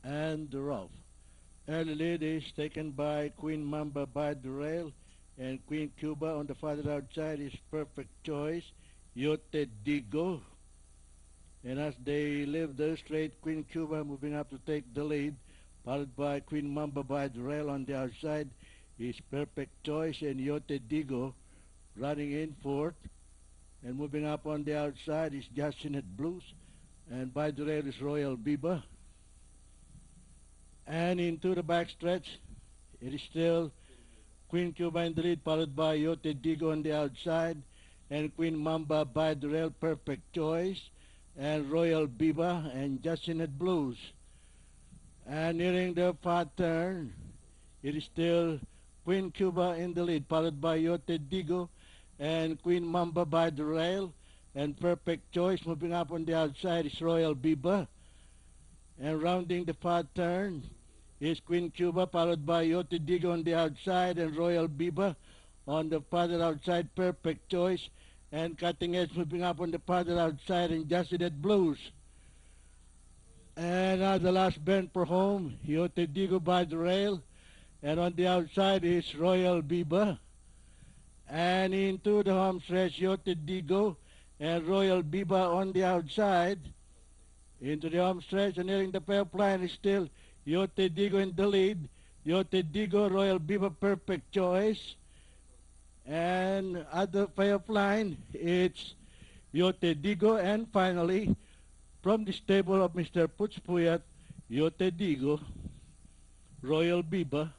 and the Rough. Early lead is taken by Queen Mamba by the rail, and Queen Cuba on the farther outside is Perfect Choice, Yote Digo. And as they leave the straight, Queen Cuba moving up to take the lead, followed by Queen Mamba by the rail on the outside is Perfect Choice and Yote Digo running in fourth. And moving up on the outside is Jacinet Blues, and by the rail is Royal Biba. And into the backstretch, it is still Queen Cuba in the lead, followed by Yote Digo on the outside, and Queen Mamba by the rail, Perfect Choice, and Royal Biba, and Jacinet Blues. And nearing the far turn, it is still Queen Cuba in the lead, followed by Yote Digo, and Queen Mamba by the rail, and Perfect Choice. Moving up on the outside is Royal Biba. And rounding the far turn is Queen Cuba, followed by Yote Digo on the outside, and Royal Biba on the farther outside, Perfect Choice, and Cutting Edge moving up on the farther outside, and Jacinet Blues. And the last bend for home, Yote Digo by the rail, and on the outside is Royal Biba. And into the home stretch, Yote Digo and Royal Biba on the outside. Into the home stretch, and nearing the payoff line is still Yote Digo in the lead. Yote Digo, Royal Biba, Perfect Choice. And at the payoff line, it's Yote Digo, and finally, from the stable of Mr. Putz Puyat, Yote Digo, Royal Biba,